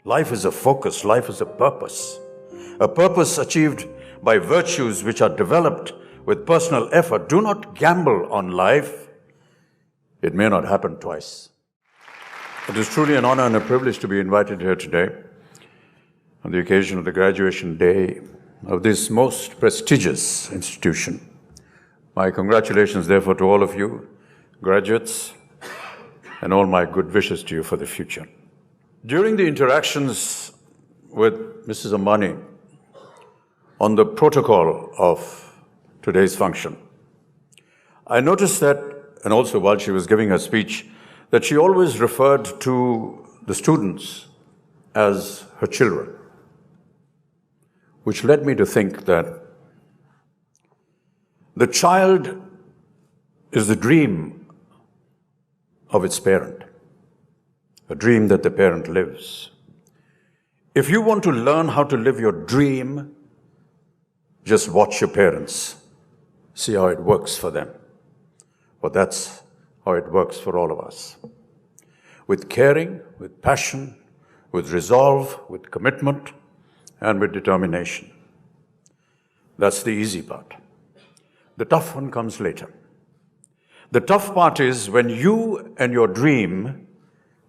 Life is a focus, life is a purpose achieved by virtues which are developed with personal effort. Do not gamble on life. It may not happen twice. It is truly an honor and a privilege to be invited here today on the occasion of the graduation day of this most prestigious institution. My congratulations, therefore, to all of you, graduates, and all my good wishes to you for the future. During the interactions with Mrs. Ambani on the protocol of today's function, I noticed that, and also while she was giving her speech, that she always referred to the students as her children, which led me to think that the child is the dream of its parent, a dream that the parent lives. If you want to learn how to live your dream, just watch your parents, see how it works for them. Well, that's how it works for all of us. With caring, with passion, with resolve, with commitment, and with determination. That's the easy part. The tough one comes later. The tough part is when you and your dream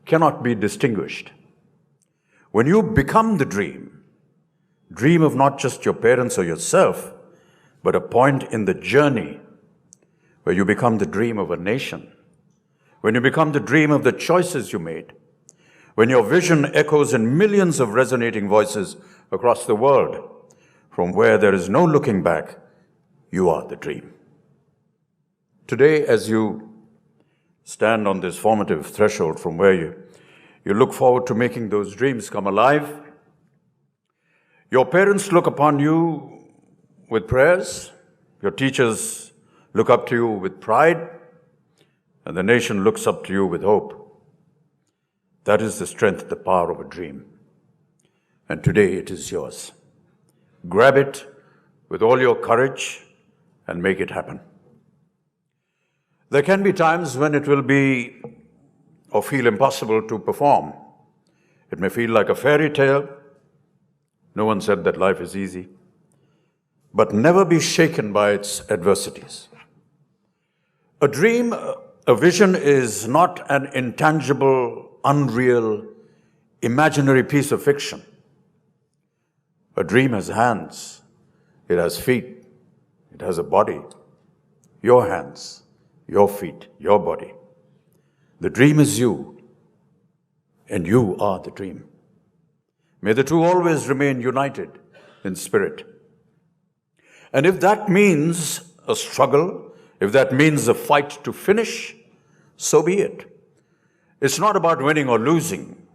cannot be distinguished. When you become the dream of not just your parents or yourself, but a point in the journey where you become the dream of a nation, when you become the dream of the choices you made, when your vision echoes in millions of resonating voices across the world, from where there is no looking back, you are the dream. Today, as you stand on this formative threshold from where you look forward to making those dreams come alive, your parents look upon you with prayers, your teachers look up to you with pride, and the nation looks up to you with hope. That is the strength, the power of a dream. And today it is yours. Grab it with all your courage and make it happen. There can be times when it will be or feel impossible to perform. It may feel like a fairy tale. No one said that life is easy. But never be shaken by its adversities. A dream, a vision is not an intangible, unreal, imaginary piece of fiction. A dream has hands, it has feet, it has a body. Your hands, your feet, your body. The dream is you, and you are the dream. May the two always remain united in spirit. And if that means a struggle, if that means a fight to finish, so be it. It's not about winning or losing.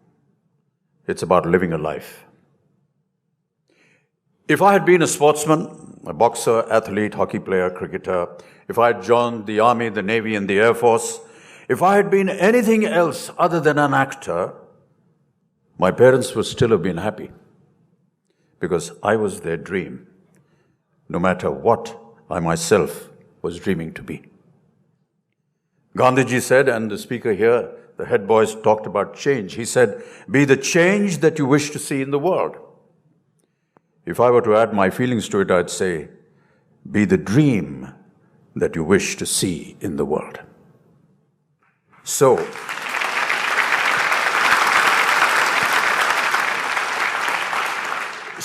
It's about living a life. If I had been a sportsman, a boxer, athlete, hockey player, cricketer, if I had joined the Army, the Navy, and the Air Force, if I had been anything else other than an actor, my parents would still have been happy because I was their dream, no matter what I myself was dreaming to be. Gandhiji said, and the speaker here, the head boys talked about change. He said, be the change that you wish to see in the world. If I were to add my feelings to it, I'd say, be the dream that you wish to see in the world. So,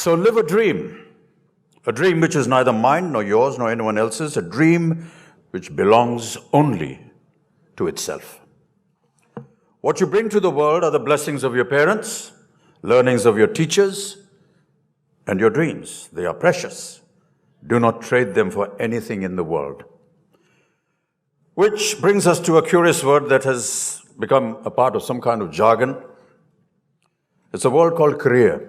live a dream which is neither mine nor yours nor anyone else's, a dream which belongs only to itself. What you bring to the world are the blessings of your parents, learnings of your teachers, and your dreams. They are precious. Do not trade them for anything in the world. Which brings us to a curious word that has become a part of some kind of jargon. It's a word called career.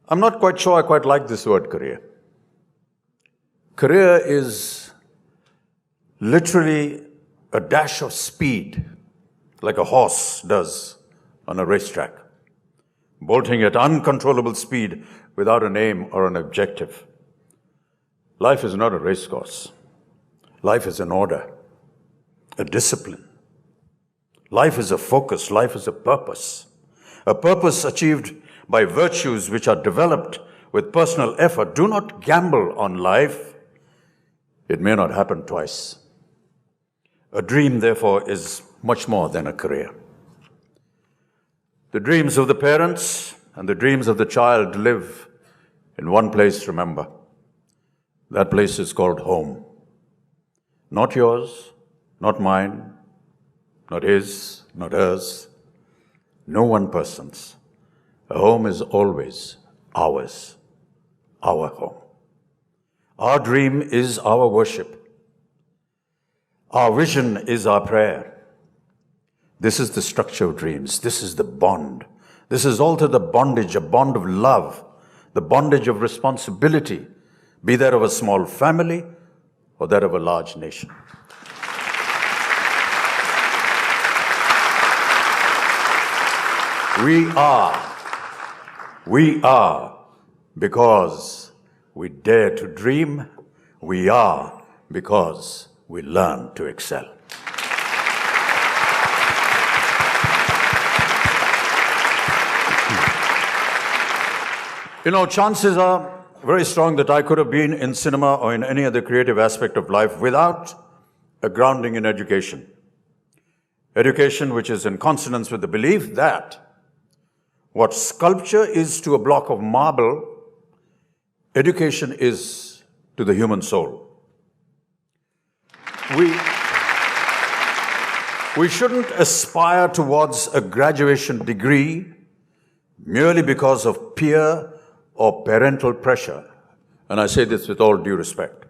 I'm not quite sure I quite like this word career. Career is literally a dash of speed, like a horse does on a racetrack, bolting at uncontrollable speed without an aim or an objective. Life is not a race course. Life is an order, a discipline. Life is a focus. Life is a purpose. a purpose achieved by virtues which are developed with personal effort. Do not gamble on life. It may not happen twice. A dream, therefore, is much more than a career. The dreams of the parents and the dreams of the child live in one place, remember. That place is called home. Not yours, not mine, not his, not hers. No one person's. A home is always ours, our home. Our dream is our worship. Our vision is our prayer. This is the structure of dreams. This is the bond. This is also the bondage, a bond of love, the bondage of responsibility, be that of a small family or that of a large nation. We are because we dare to dream. We are because we learn to excel. You know, chances are very strong that I could have been in cinema or in any other creative aspect of life without a grounding in education. Education which is in consonance with the belief that what sculpture is to a block of marble, education is to the human soul. We shouldn't aspire towards a graduation degree merely because of peer or parental pressure. And I say this with all due respect.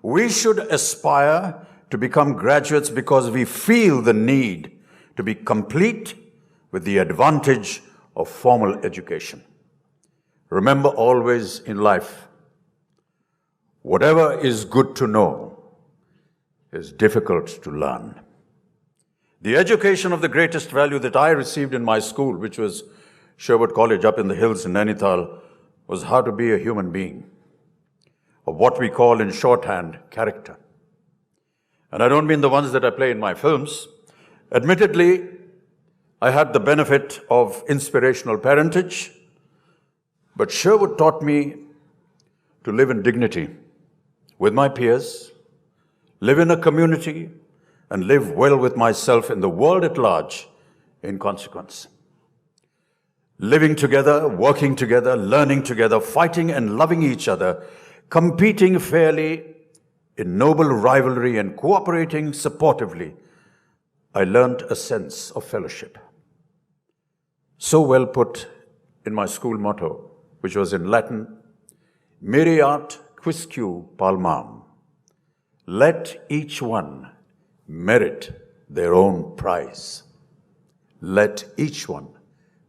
We should aspire to become graduates because we feel the need to be complete with the advantage of formal education. Remember always in life, whatever is good to know is difficult to learn. The education of the greatest value that I received in my school, which was Sherwood College up in the hills in Nainital, was how to be a human being, of what we call in shorthand, character. And I don't mean the ones that I play in my films. Admittedly, I had the benefit of inspirational parentage, but Sherwood taught me to live in dignity with my peers, live in a community, and live well with myself in the world at large in consequence. Living together, working together, learning together, fighting and loving each other, competing fairly in noble rivalry and cooperating supportively, I learned a sense of fellowship. So well put in my school motto, which was in Latin, Meriat quisque palmam. Let each one merit their own prize. Let each one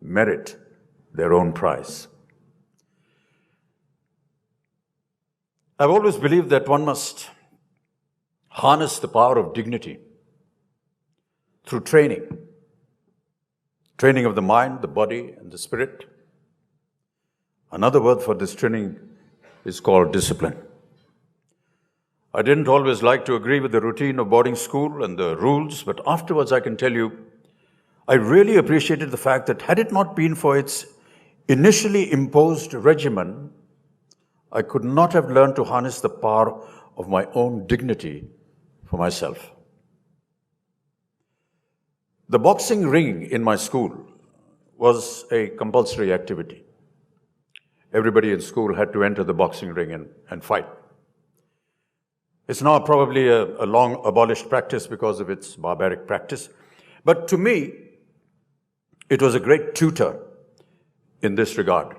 merit their own prize. I've always believed that one must harness the power of dignity through training. Training of the mind, the body, and the spirit. Another word for this training is called discipline. I didn't always like to agree with the routine of boarding school and the rules, but afterwards I can tell you, I really appreciated the fact that had it not been for its initially imposed regimen, I could not have learned to harness the power of my own dignity for myself. The boxing ring in my school was a compulsory activity. Everybody in school had to enter the boxing ring and fight. It's now probably a long abolished practice because of its barbaric practice. But to me, it was a great tutor in this regard.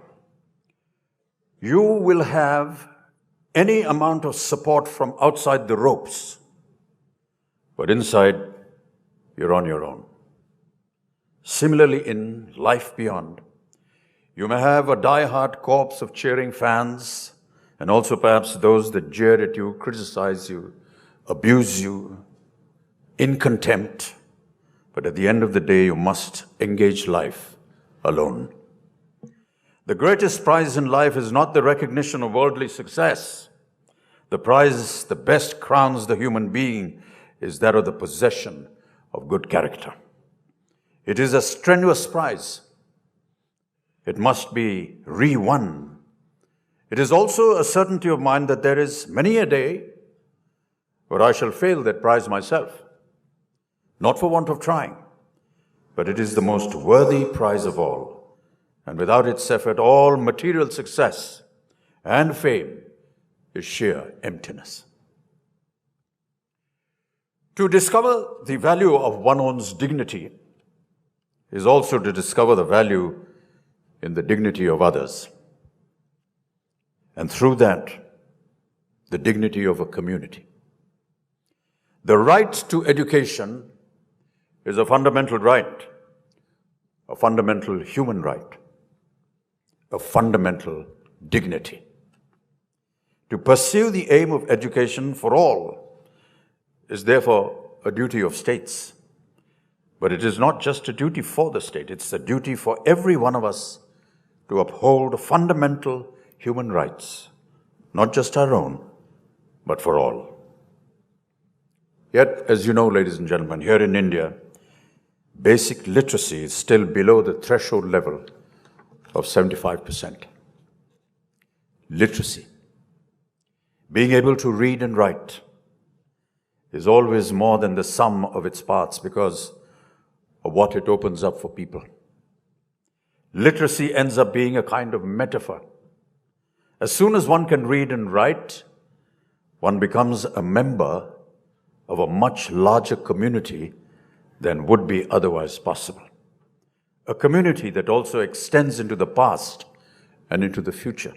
You will have any amount of support from outside the ropes, but inside, you're on your own. Similarly, in life beyond, you may have a die-hard corps of cheering fans, and also perhaps those that jeer at you, criticize you, abuse you, in contempt. But at the end of the day, you must engage life alone. The greatest prize in life is not the recognition of worldly success. The prize, the best crowns the human being, is that of the possession of good character. It is a strenuous prize, It must be re-won. It is also a certainty of mind that there is many a day where I shall fail that prize myself, not for want of trying, but it is the most worthy prize of all, and without its effort, all material success and fame is sheer emptiness. To discover the value of one's own dignity is also to discover the value in the dignity of others, and through that, the dignity of a community. The right to education is a fundamental right, a fundamental human right, a fundamental dignity. To pursue the aim of education for all is therefore a duty of states. But it is not just a duty for the state, it's a duty for every one of us to uphold fundamental human rights, not just our own, but for all. Yet, as you know, ladies and gentlemen, here in India, basic literacy is still below the threshold level of 75%. Literacy, being able to read and write, is always more than the sum of its parts because of what it opens up for people. Literacy ends up being a kind of metaphor. As soon as one can read and write, one becomes a member of a much larger community than would be otherwise possible. A community that also extends into the past and into the future.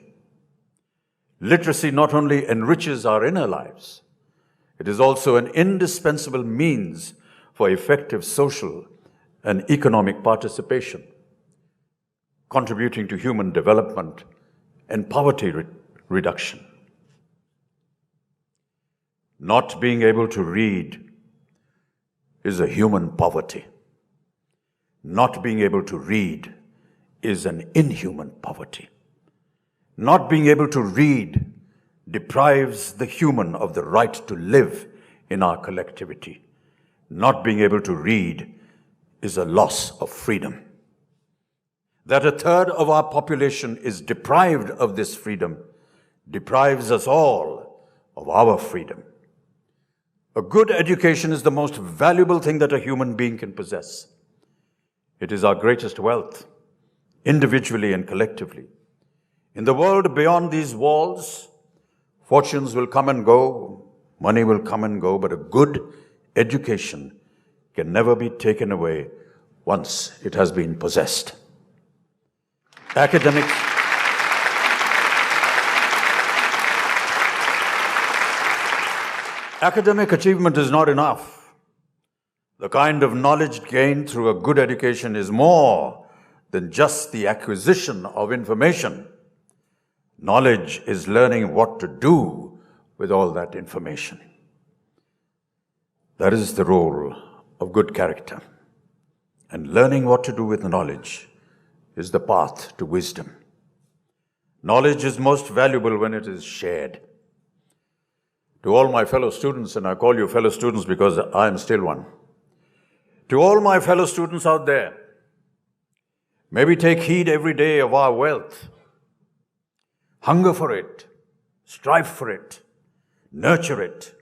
Literacy not only enriches our inner lives, it is also an indispensable means for effective social and economic participation, contributing to human development and poverty reduction. Not being able to read is a human poverty. Not being able to read is an inhuman poverty. Not being able to read deprives the human of the right to live in our collectivity. Not being able to read is a loss of freedom. That a third of our population is deprived of this freedom deprives us all of our freedom. A good education is the most valuable thing that a human being can possess. It is our greatest wealth, individually and collectively. In the world beyond these walls, fortunes will come and go, money will come and go, but a good education can never be taken away once it has been possessed. Academic achievement is not enough. The kind of knowledge gained through a good education is more than just the acquisition of information. Knowledge is learning what to do with all that information. That is the role of good character. And learning what to do with knowledge is the path to wisdom. Knowledge is most valuable when it is shared. To all my fellow students, and I call you fellow students because I am still one. To all my fellow students out there, may we take heed every day of our wealth. Hunger for it, strive for it, nurture it,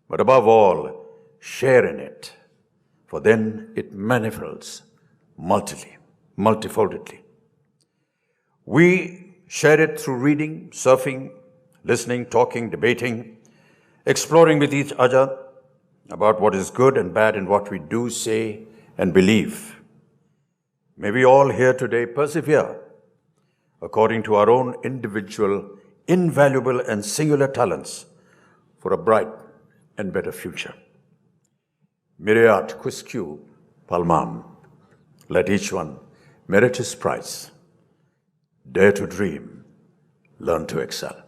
but above all, share in it, for then it manifolds multifoldedly. We share it through reading, surfing, listening, talking, debating, exploring with each other about what is good and bad in what we do, say, and believe. May we all here today persevere according to our own individual, invaluable and singular talents for a bright and better future. Miriat quisque palmam. Let each one merit his prize. Dare to dream, learn to excel.